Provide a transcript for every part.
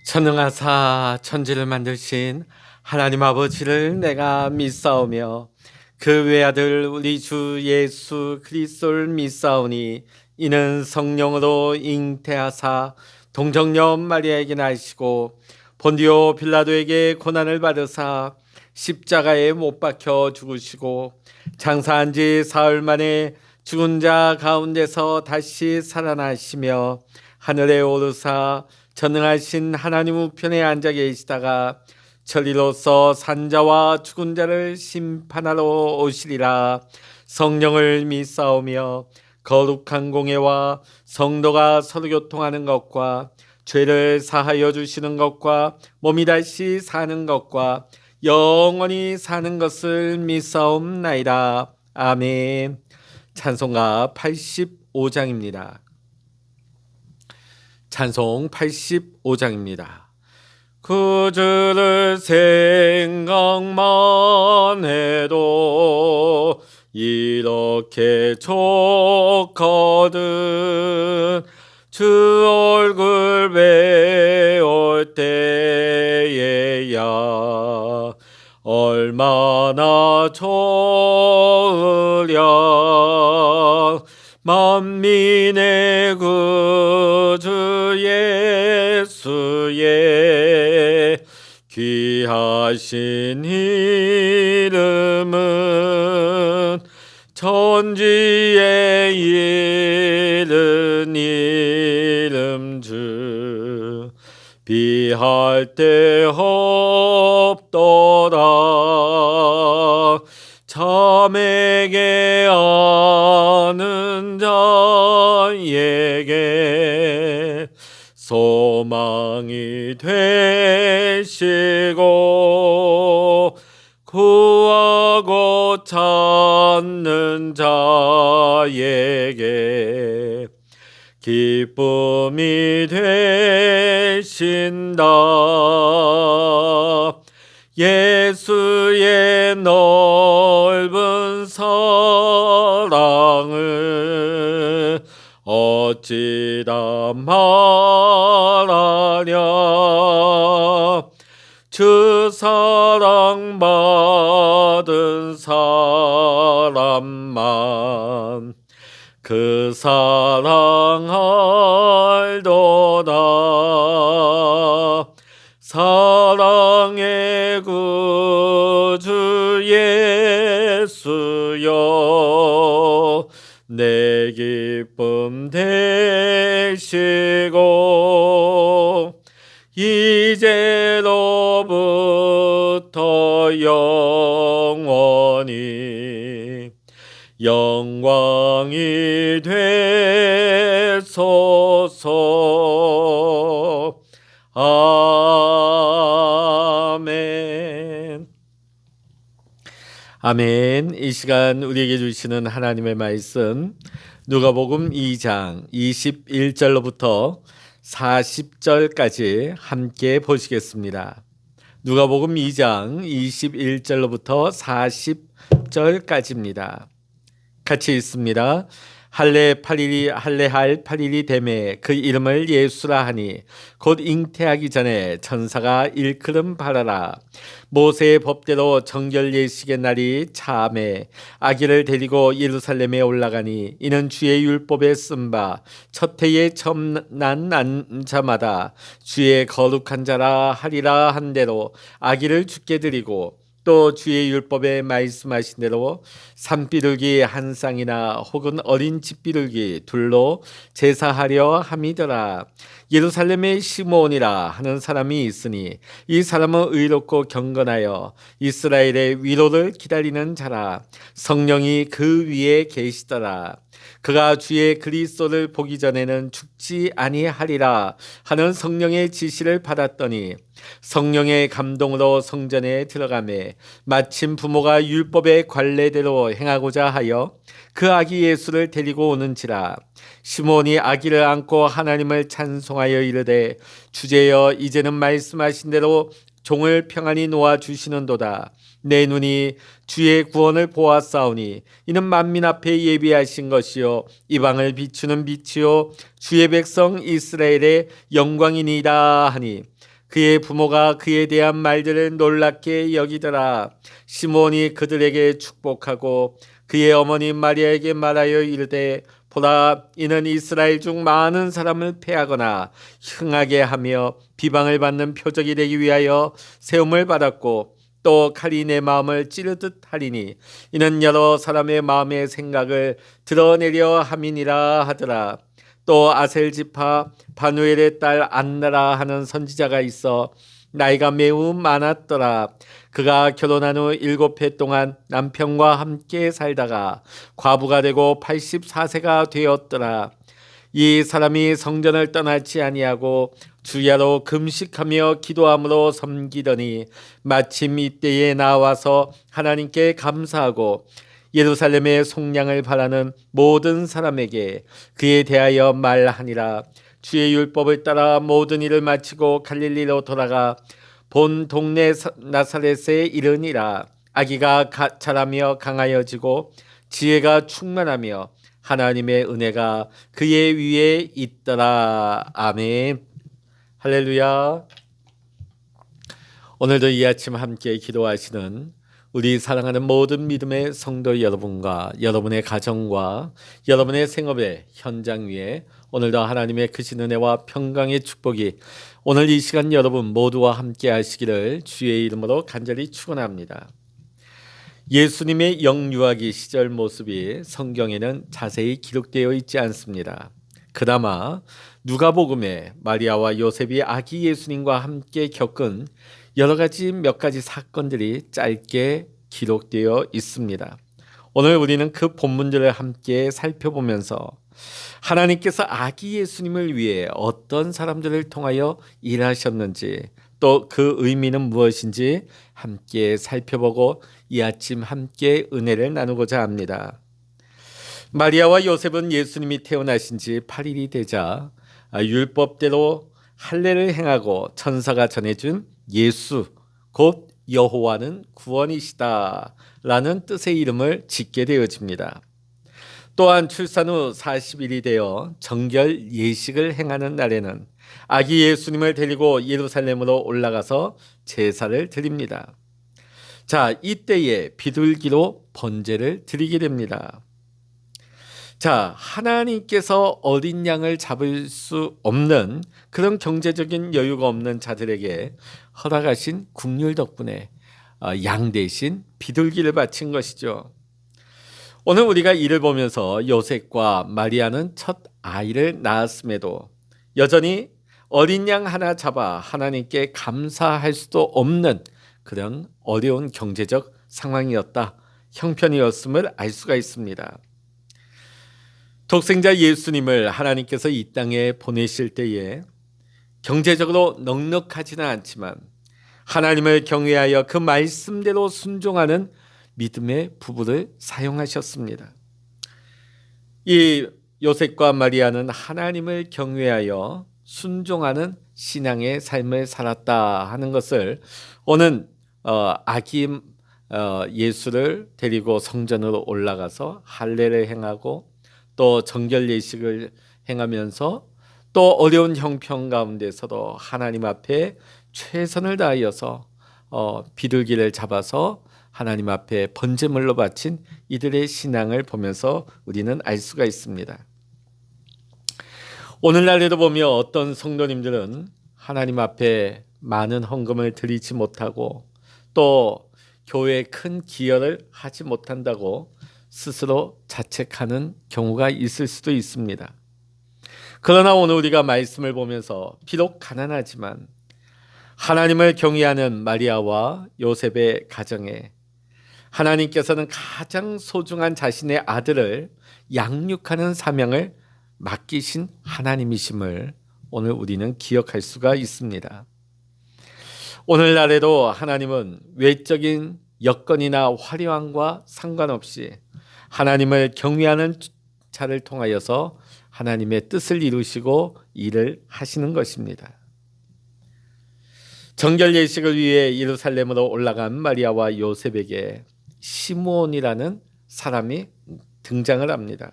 전능하사 천지를 만드신 하나님 아버지를 내가 믿사오며 그 외아들 우리 주 예수 그리스도를 믿사오니 이는 성령으로 잉태하사 동정녀 마리아에게 나시고 본디오 빌라도에게 고난을 받으사 십자가에 못 박혀 죽으시고 장사한 지 사흘 만에 죽은 자 가운데서 다시 살아나시며 하늘에 오르사 전능하신 하나님 우편에 앉아 계시다가 천리로서 산자와 죽은 자를 심판하러 오시리라. 성령을 믿사오며 거룩한 공예와 성도가 서로 교통하는 것과 죄를 사하여 주시는 것과 몸이 다시 사는 것과 영원히 사는 것을 믿사옵나이다. 아멘. 찬송가 85장입니다. 찬송 85장입니다. 그 주를 생각만 해도 이렇게 좋거든. 주 얼굴 배울 때에야 얼마나 좋으랴. 만민의 구주 예수의 귀하신 이름은 천지에 이른 이름 주 비할 데 없도다. 참에게 아는 자에게 소망이 되시고 구하고 찾는 자에게 기쁨이 되신다. 예수의 넓은 사랑을 어찌다 말하랴. 주 사랑받은 사람만 그 사랑 알도다. 사랑의 구주 예수여 내 기쁨 되시고 이제로부터 영원히 영광이 되소서. 아멘. 아멘. 이 시간 우리에게 주시는 하나님의 말씀 누가복음 2장 21절로부터 40절까지 함께 보시겠습니다. 누가복음 2장 21절로부터 40절까지입니다. 같이 읽습니다. 할례할 8일이 되매 그 이름을 예수라 하니 곧 잉태하기 전에 천사가 일컬음 바라라. 모세의 법대로 정결 예식의 날이 차매 아기를 데리고 예루살렘에 올라가니 이는 주의 율법에 쓴 바 첫 해에 처음 난 자마다 주의 거룩한 자라 하리라 한 대로 아기를 주께 드리고 또 주의 율법에 말씀하신 대로 산비둘기 한 쌍이나 혹은 어린 집비둘기 둘로 제사하려 함이더라. 예루살렘에 시므온이라 하는 사람이 있으니 이 사람은 의롭고 경건하여 이스라엘의 위로를 기다리는 자라. 성령이 그 위에 계시더라. 그가 주의 그리스도를 보기 전에는 죽지 아니하리라 하는 성령의 지시를 받았더니 성령의 감동으로 성전에 들어가매 마침 부모가 율법의 관례대로 행하고자 하여 그 아기 예수를 데리고 오는지라. 시몬이 아기를 안고 하나님을 찬송하여 이르되 주제여 이제는 말씀하신 대로 종을 평안히 놓아 주시는도다. 내 눈이 주의 구원을 보았사오니 이는 만민 앞에 예비하신 것이요 이방을 비추는 빛이요 주의 백성 이스라엘의 영광이니이다 하니 그의 부모가 그에 대한 말들을 놀랍게 여기더라. 시몬이 그들에게 축복하고 그의 어머니 마리아에게 말하여 이르되 보라, 이는 이스라엘 중 많은 사람을 패하거나 흥하게 하며 비방을 받는 표적이 되기 위하여 세움을 받았고 또 칼이 내 마음을 찌르듯 하리니 이는 여러 사람의 마음의 생각을 드러내려 함이니라 하더라. 또 아셀 지파 바누엘의 딸 안나라 하는 선지자가 있어 나이가 매우 많았더라. 그가 결혼한 후 7해 동안 남편과 함께 살다가 과부가 되고 84세가 되었더라. 이 사람이 성전을 떠나지 아니하고 주야로 금식하며 기도함으로 섬기더니 마침 이때에 나와서 하나님께 감사하고 예루살렘의 속량을 바라는 모든 사람에게 그에 대하여 말하니라. 주의 율법을 따라 모든 일을 마치고 갈릴리로 돌아가 본 동네 나사렛에 이르니라. 아기가 자라며 강하여지고 지혜가 충만하며 하나님의 은혜가 그의 위에 있더라. 아멘. 할렐루야. 오늘도 이 아침 함께 기도하시는 우리 사랑하는 모든 믿음의 성도 여러분과 여러분의 가정과 여러분의 생업의 현장 위에 오늘도 하나님의 크신 은혜와 평강의 축복이 오늘 이 시간 여러분 모두와 함께 하시기를 주의 이름으로 간절히 축원합니다. 예수님의 영유아기 시절 모습이 성경에는 자세히 기록되어 있지 않습니다. 그나마 누가복음에 마리아와 요셉이 아기 예수님과 함께 겪은 여러 가지 몇 가지 사건들이 짧게 기록되어 있습니다. 오늘 우리는 그 본문들을 함께 살펴보면서 하나님께서 아기 예수님을 위해 어떤 사람들을 통하여 일하셨는지 또 그 의미는 무엇인지 함께 살펴보고 이 아침 함께 은혜를 나누고자 합니다. 마리아와 요셉은 예수님이 태어나신 지 8일이 되자 율법대로 할례를 행하고 천사가 전해준 예수 곧 여호와는 구원이시다 라는 뜻의 이름을 짓게 되어집니다. 또한 출산 후 40일이 되어 정결 예식을 행하는 날에는 아기 예수님을 데리고 예루살렘으로 올라가서 제사를 드립니다. 자, 이때에 비둘기로 번제를 드리게 됩니다. 자, 하나님께서 어린 양을 잡을 수 없는 그런 경제적인 여유가 없는 자들에게 허락하신 국률 덕분에 양 대신 비둘기를 바친 것이죠. 오늘 우리가 이를 보면서 요셉과 마리아는 첫 아이를 낳았음에도 여전히 어린 양 하나 잡아 하나님께 감사할 수도 없는 그런 어려운 경제적 상황이었다, 형편이었음을 알 수가 있습니다. 독생자 예수님을 하나님께서 이 땅에 보내실 때에 경제적으로 넉넉하지는 않지만 하나님을 경외하여 그 말씀대로 순종하는 믿음의 부부를 사용하셨습니다. 이 요셉과 마리아는 하나님을 경외하여 순종하는 신앙의 삶을 살았다 하는 것을 오는 아기 예수를 데리고 성전으로 올라가서 할례를 행하고 또 정결 예식을 행하면서 또 어려운 형편 가운데서도 하나님 앞에 최선을 다하여서 비둘기를 잡아서 하나님 앞에 번제물로 바친 이들의 신앙을 보면서 우리는 알 수가 있습니다. 오늘날에도 보면 어떤 성도님들은 하나님 앞에 많은 헌금을 드리지 못하고 또 교회에 큰 기여를 하지 못한다고 스스로 자책하는 경우가 있을 수도 있습니다. 그러나 오늘 우리가 말씀을 보면서 비록 가난하지만 하나님을 경외하는 마리아와 요셉의 가정에 하나님께서는 가장 소중한 자신의 아들을 양육하는 사명을 맡기신 하나님이심을 오늘 우리는 기억할 수가 있습니다. 오늘날에도 하나님은 외적인 여건이나 화려함과 상관없이 하나님을 경외하는 자를 통하여서 하나님의 뜻을 이루시고 일을 하시는 것입니다. 정결 예식을 위해 예루살렘으로 올라간 마리아와 요셉에게 시므온이라는 사람이 등장을 합니다.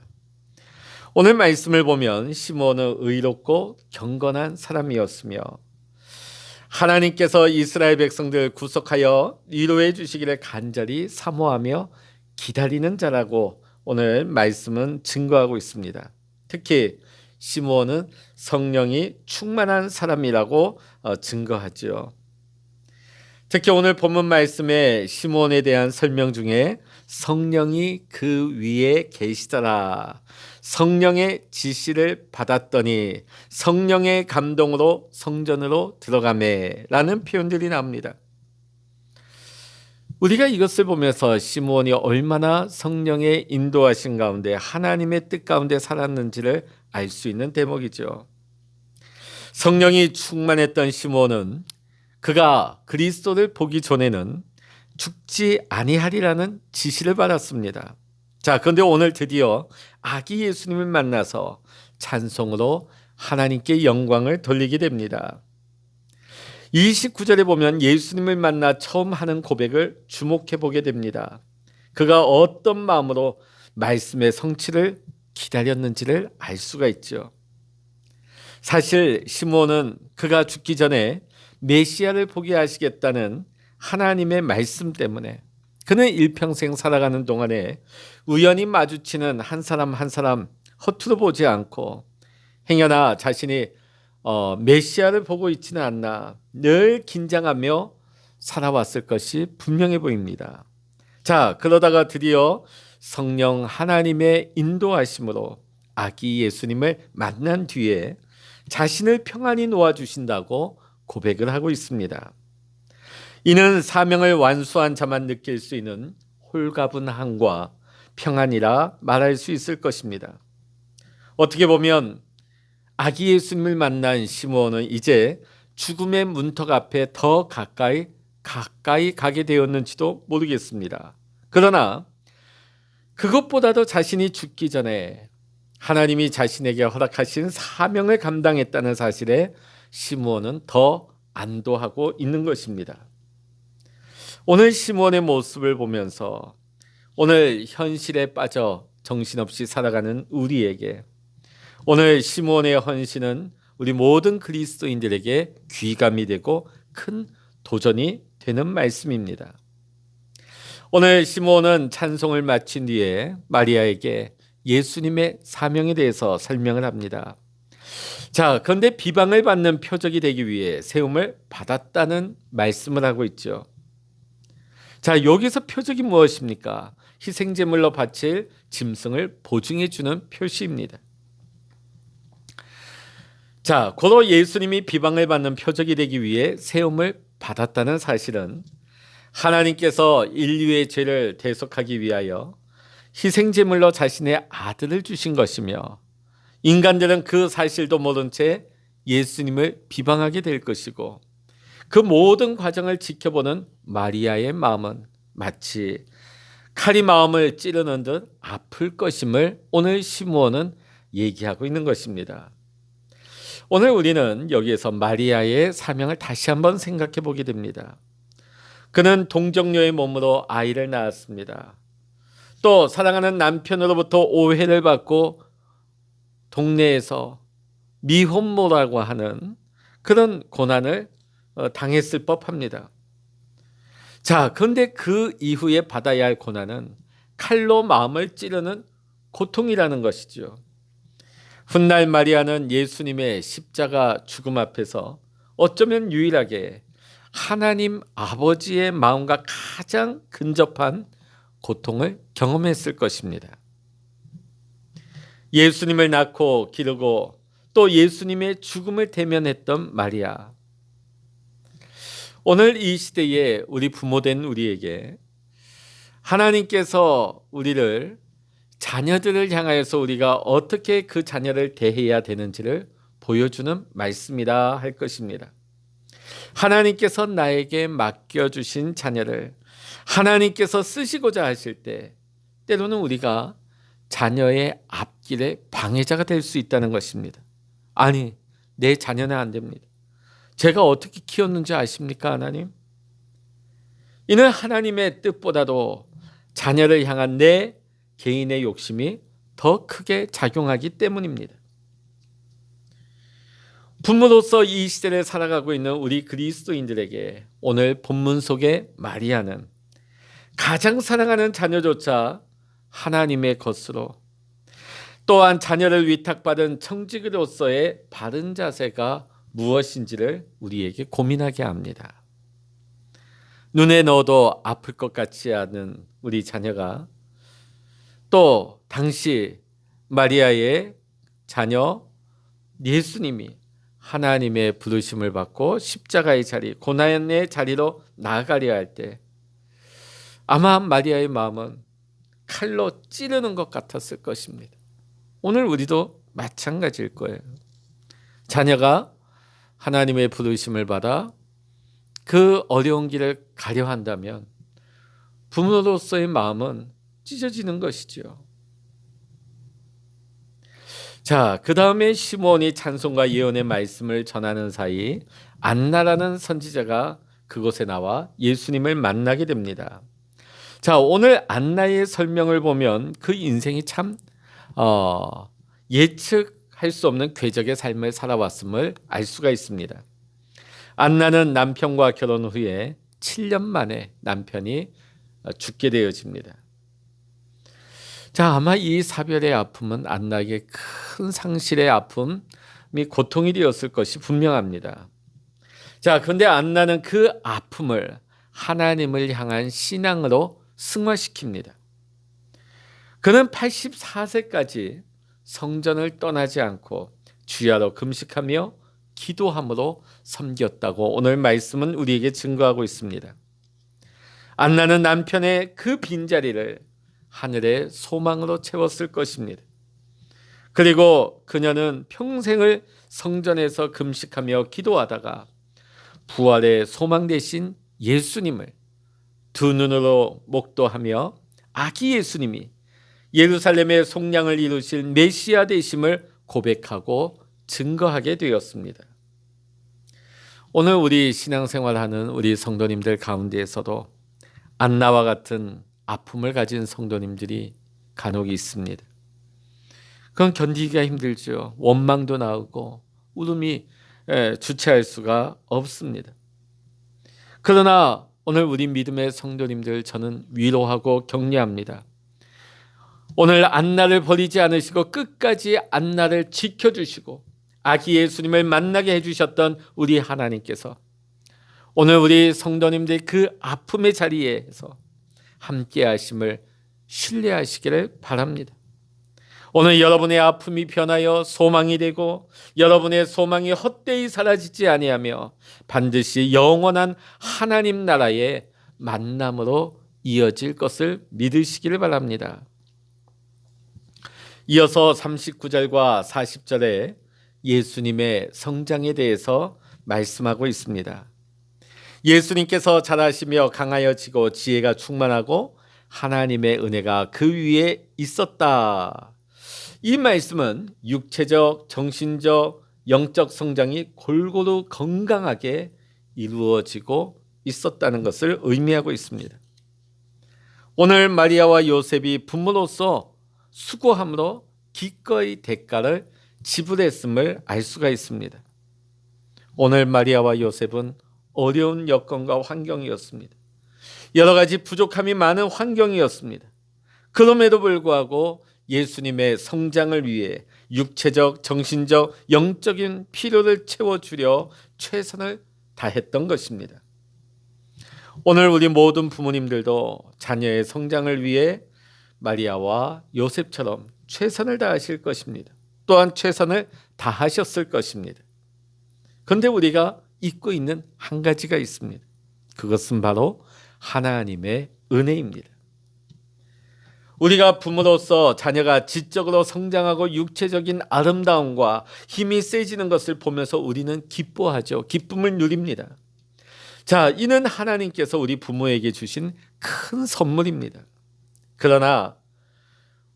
오늘 말씀을 보면 시므온은 의롭고 경건한 사람이었으며 하나님께서 이스라엘 백성들 구속하여 위로해 주시기를 간절히 사모하며 기다리는 자라고 오늘 말씀은 증거하고 있습니다. 특히 시므온은 성령이 충만한 사람이라고 증거하죠. 특히 오늘 본문 말씀에 시므온에 대한 설명 중에 성령이 그 위에 계시더라, 성령의 지시를 받았더니 성령의 감동으로 성전으로 들어가매 라는 표현들이 나옵니다. 우리가 이것을 보면서 시므온이 얼마나 성령의 인도하신 가운데 하나님의 뜻 가운데 살았는지를 알 수 있는 대목이죠. 성령이 충만했던 시므온은 그가 그리스도를 보기 전에는 죽지 아니하리라는 지시를 받았습니다. 자, 그런데 오늘 드디어 아기 예수님을 만나서 찬송으로 하나님께 영광을 돌리게 됩니다. 29절에 보면 예수님을 만나 처음 하는 고백을 주목해 보게 됩니다. 그가 어떤 마음으로 말씀의 성취를 기다렸는지를 알 수가 있죠. 사실 시므온은 그가 죽기 전에 메시아를 보게 하시겠다는 하나님의 말씀 때문에 그는 일평생 살아가는 동안에 우연히 마주치는 한 사람 한 사람 허투루 보지 않고 행여나 자신이 메시아를 보고 있지는 않나 늘 긴장하며 살아왔을 것이 분명해 보입니다. 자, 그러다가 드디어 성령 하나님의 인도하심으로 아기 예수님을 만난 뒤에 자신을 평안히 놓아주신다고 고백을 하고 있습니다. 이는 사명을 완수한 자만 느낄 수 있는 홀가분함과 평안이라 말할 수 있을 것입니다. 어떻게 보면 아기 예수님을 만난 시므온은 이제 죽음의 문턱 앞에 더 가까이 가게 되었는지도 모르겠습니다. 그러나 그것보다도 자신이 죽기 전에 하나님이 자신에게 허락하신 사명을 감당했다는 사실에 시므온은 더 안도하고 있는 것입니다. 오늘 시므온의 모습을 보면서 오늘 현실에 빠져 정신없이 살아가는 우리에게 오늘 시므온의 헌신은 우리 모든 그리스도인들에게 귀감이 되고 큰 도전이 되는 말씀입니다. 오늘 시므온은 찬송을 마친 뒤에 마리아에게 예수님의 사명에 대해서 설명을 합니다. 자, 그런데 비방을 받는 표적이 되기 위해 세움을 받았다는 말씀을 하고 있죠. 자, 여기서 표적이 무엇입니까? 희생제물로 바칠 짐승을 보증해 주는 표시입니다. 자, 고로 예수님이 비방을 받는 표적이 되기 위해 세움을 받았다는 사실은 하나님께서 인류의 죄를 대속하기 위하여 희생제물로 자신의 아들을 주신 것이며 인간들은 그 사실도 모른 채 예수님을 비방하게 될 것이고 그 모든 과정을 지켜보는 마리아의 마음은 마치 칼이 마음을 찌르는 듯 아플 것임을 오늘 시므온은 얘기하고 있는 것입니다. 오늘 우리는 여기에서 마리아의 사명을 다시 한번 생각해 보게 됩니다. 그는 동정녀의 몸으로 아이를 낳았습니다. 또 사랑하는 남편으로부터 오해를 받고 동네에서 미혼모라고 하는 그런 고난을 당했을 법합니다. 자, 그런데 그 이후에 받아야 할 고난은 칼로 마음을 찌르는 고통이라는 것이죠. 훗날 마리아는 예수님의 십자가 죽음 앞에서 어쩌면 유일하게 하나님 아버지의 마음과 가장 근접한 고통을 경험했을 것입니다. 예수님을 낳고 기르고 또 예수님의 죽음을 대면했던 마리아. 오늘 이 시대에 우리 부모된 우리에게 하나님께서 우리를 자녀들을 향하여서 우리가 어떻게 그 자녀를 대해야 되는지를 보여주는 말씀이라 할 것입니다. 하나님께서 나에게 맡겨주신 자녀를 하나님께서 쓰시고자 하실 때 때로는 우리가 자녀의 앞길에 방해자가 될 수 있다는 것입니다. 아니, 내 자녀는 안 됩니다. 제가 어떻게 키웠는지 아십니까, 하나님? 이는 하나님의 뜻보다도 자녀를 향한 내 개인의 욕심이 더 크게 작용하기 때문입니다. 부모로서 이 시대를 살아가고 있는 우리 그리스도인들에게 오늘 본문 속의 마리아는 가장 사랑하는 자녀조차 하나님의 것으로, 또한 자녀를 위탁받은 청지기로서의 바른 자세가 무엇인지를 우리에게 고민하게 합니다. 눈에 넣어도 아플 것 같지 않은 우리 자녀가, 또 당시 마리아의 자녀 예수님이 하나님의 부르심을 받고 십자가의 자리, 고난의 자리로 나아가려 할 때 아마 마리아의 마음은 칼로 찌르는 것 같았을 것입니다. 오늘 우리도 마찬가지일 거예요. 자녀가 하나님의 부르심을 받아 그 어려운 길을 가려 한다면 부모로서의 마음은 찢어지는 것이죠. 자, 그 다음에 시므온이 찬송과 예언의 말씀을 전하는 사이 안나라는 선지자가 그곳에 나와 예수님을 만나게 됩니다. 자, 오늘 안나의 설명을 보면 그 인생이 참 예측할 수 없는 궤적의 삶을 살아왔음을 알 수가 있습니다. 안나는 남편과 결혼 후에 7년 만에 남편이 죽게 되어집니다. 자, 아마 이 사별의 아픔은 안나에게 큰 상실의 아픔이 고통이 되었을 것이 분명합니다. 자, 그런데 안나는 그 아픔을 하나님을 향한 신앙으로 승화시킵니다. 그는 84세까지 성전을 떠나지 않고 주야로 금식하며 기도함으로 섬겼다고 오늘 말씀은 우리에게 증거하고 있습니다. 안나는 남편의 그 빈자리를 하늘의 소망으로 채웠을 것입니다. 그리고 그녀는 평생을 성전에서 금식하며 기도하다가 부활의 소망 되신 예수님을 두 눈으로 목도하며 아기 예수님이 예루살렘의 속량을 이루실 메시아 되심을 고백하고 증거하게 되었습니다. 오늘 우리 신앙생활하는 우리 성도님들 가운데에서도 안나와 같은 아픔을 가진 성도님들이 간혹 있습니다. 그건 견디기가 힘들죠. 원망도 나오고 울음이 주체할 수가 없습니다. 그러나 오늘 우리 믿음의 성도님들 저는 위로하고 격려합니다. 오늘 안나를 버리지 않으시고 끝까지 안나를 지켜주시고 아기 예수님을 만나게 해주셨던 우리 하나님께서 오늘 우리 성도님들 그 아픔의 자리에서 함께 하심을 신뢰하시기를 바랍니다. 오늘 여러분의 아픔이 변하여 소망이 되고 여러분의 소망이 헛되이 사라지지 아니하며 반드시 영원한 하나님 나라의 만남으로 이어질 것을 믿으시기를 바랍니다. 이어서 39절과 40절에 예수님의 성장에 대해서 말씀하고 있습니다. 예수님께서 자라시며 강하여지고 지혜가 충만하고 하나님의 은혜가 그 위에 있었다. 이 말씀은 육체적, 정신적, 영적 성장이 골고루 건강하게 이루어지고 있었다는 것을 의미하고 있습니다. 오늘 마리아와 요셉이 부모로서 수고함으로 기꺼이 대가를 지불했음을 알 수가 있습니다. 오늘 마리아와 요셉은 어려운 여건과 환경이었습니다. 여러 가지 부족함이 많은 환경이었습니다. 그럼에도 불구하고 예수님의 성장을 위해 육체적, 정신적, 영적인 필요를 채워주려 최선을 다했던 것입니다. 오늘 우리 모든 부모님들도 자녀의 성장을 위해 마리아와 요셉처럼 최선을 다하실 것입니다. 또한 최선을 다하셨을 것입니다. 그런데 우리가 잊고 있는 한 가지가 있습니다. 그것은 바로 하나님의 은혜입니다. 우리가 부모로서 자녀가 지적으로 성장하고 육체적인 아름다움과 힘이 세지는 것을 보면서 우리는 기뻐하죠. 기쁨을 누립니다. 자, 이는 하나님께서 우리 부모에게 주신 큰 선물입니다. 그러나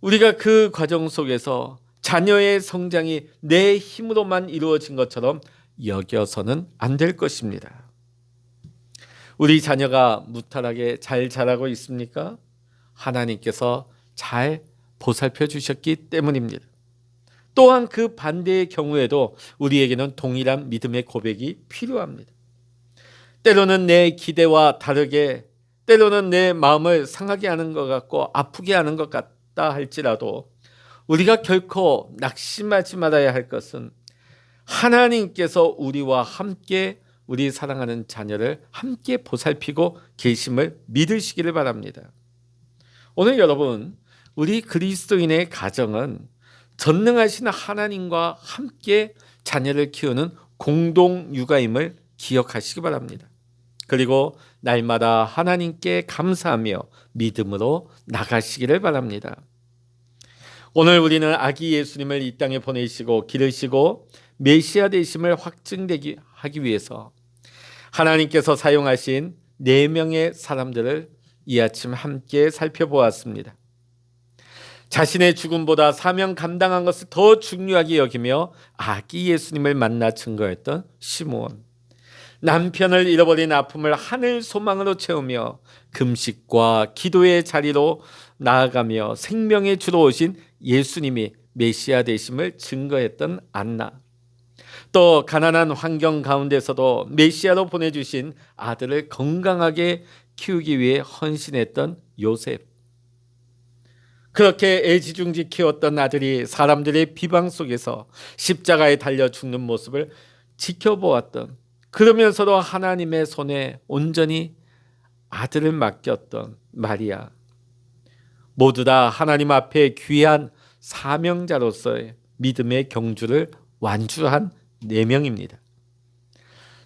우리가 그 과정 속에서 자녀의 성장이 내 힘으로만 이루어진 것처럼 여겨서는 안 될 것입니다. 우리 자녀가 무탈하게 잘 자라고 있습니까? 하나님께서 잘 보살펴 주셨기 때문입니다. 또한 그 반대의 경우에도 우리에게는 동일한 믿음의 고백이 필요합니다. 때로는 내 기대와 다르게, 때로는 내 마음을 상하게 하는 것 같고 아프게 하는 것 같다 할지라도 우리가 결코 낙심하지 말아야 할 것은 하나님께서 우리와 함께 우리 사랑하는 자녀를 함께 보살피고 계심을 믿으시기를 바랍니다. 오늘 여러분, 우리 그리스도인의 가정은 전능하신 하나님과 함께 자녀를 키우는 공동 육아임을 기억하시기 바랍니다. 그리고 날마다 하나님께 감사하며 믿음으로 나가시기를 바랍니다. 오늘 우리는 아기 예수님을 이 땅에 보내시고 기르시고 메시아 되심을 확증하기 위해서 하나님께서 사용하신 4명의 사람들을 이 아침 함께 살펴보았습니다. 자신의 죽음보다 사명 감당한 것을 더 중요하게 여기며 아기 예수님을 만나 증거했던 시므온, 남편을 잃어버린 아픔을 하늘 소망으로 채우며 금식과 기도의 자리로 나아가며 생명의 주로 오신 예수님이 메시아 되심을 증거했던 안나, 또 가난한 환경 가운데서도 메시아로 보내주신 아들을 건강하게 키우기 위해 헌신했던 요셉, 그렇게 애지중지 키웠던 아들이 사람들의 비방 속에서 십자가에 달려 죽는 모습을 지켜보았던, 그러면서도 하나님의 손에 온전히 아들을 맡겼던 마리아, 모두 다 하나님 앞에 귀한 사명자로서의 믿음의 경주를 완주한 4명입니다.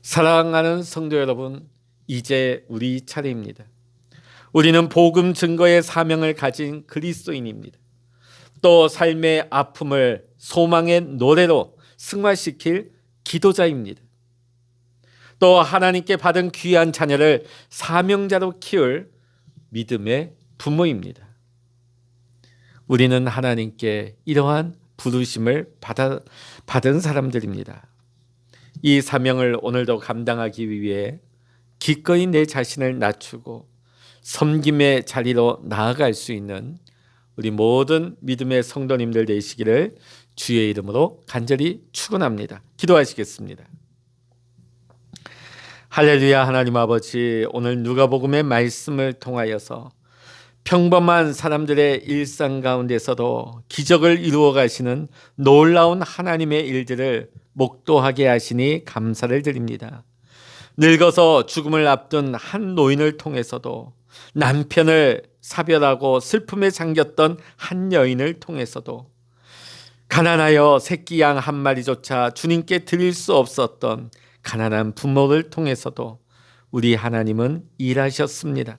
사랑하는 성도 여러분, 이제 우리 차례입니다. 우리는 복음 증거의 사명을 가진 그리스도인입니다. 또 삶의 아픔을 소망의 노래로 승화시킬 기도자입니다. 또 하나님께 받은 귀한 자녀를 사명자로 키울 믿음의 부모입니다. 우리는 하나님께 이러한 부르심을 받은 사람들입니다. 이 사명을 오늘도 감당하기 위해 기꺼이 내 자신을 낮추고 섬김의 자리로 나아갈 수 있는 우리 모든 믿음의 성도님들 되시기를 주의 이름으로 간절히 축원합니다. 기도하시겠습니다. 할렐루야. 하나님 아버지, 오늘 누가복음의 말씀을 통하여서 평범한 사람들의 일상 가운데서도 기적을 이루어 가시는 놀라운 하나님의 일들을 목도하게 하시니 감사를 드립니다. 늙어서 죽음을 앞둔 한 노인을 통해서도, 남편을 사별하고 슬픔에 잠겼던 한 여인을 통해서도, 가난하여 새끼 양 한 마리조차 주님께 드릴 수 없었던 가난한 부모를 통해서도 우리 하나님은 일하셨습니다.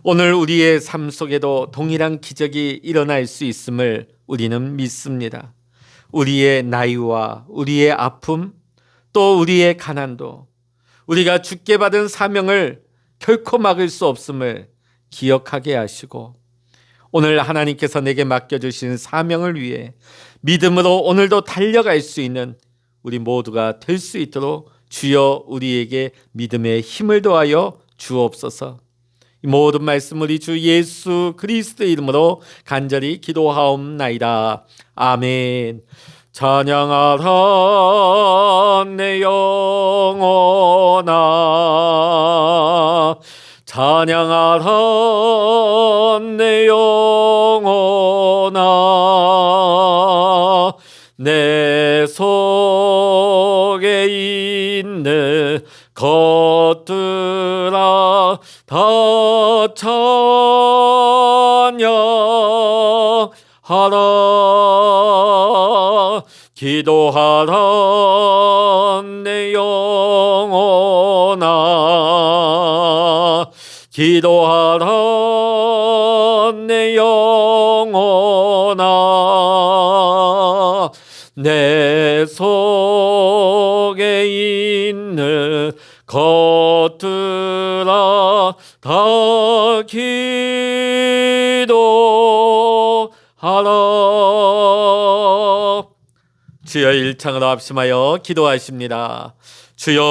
오늘 우리의 삶 속에도 동일한 기적이 일어날 수 있음을 우리는 믿습니다. 우리의 나이와 우리의 아픔, 또 우리의 가난도 우리가 주께 받은 사명을 결코 막을 수 없음을 기억하게 하시고, 오늘 하나님께서 내게 맡겨주신 사명을 위해 믿음으로 오늘도 달려갈 수 있는 우리 모두가 될 수 있도록 주여 우리에게 믿음의 힘을 더하여 주옵소서. 이 모든 말씀 우리 주 예수 그리스도의 이름으로 간절히 기도하옵나이다. 아멘. 찬양하라 내 영혼아, 찬양하라 내 영혼아, 내 속에 있는 것들아 다 찬양하라. 기도하라 내 영혼아, 기도하라 내 영혼아, 내 속에 있는 것들아 다 기도하라. 주여 일창으로 합심하여 기도하십니다. 주여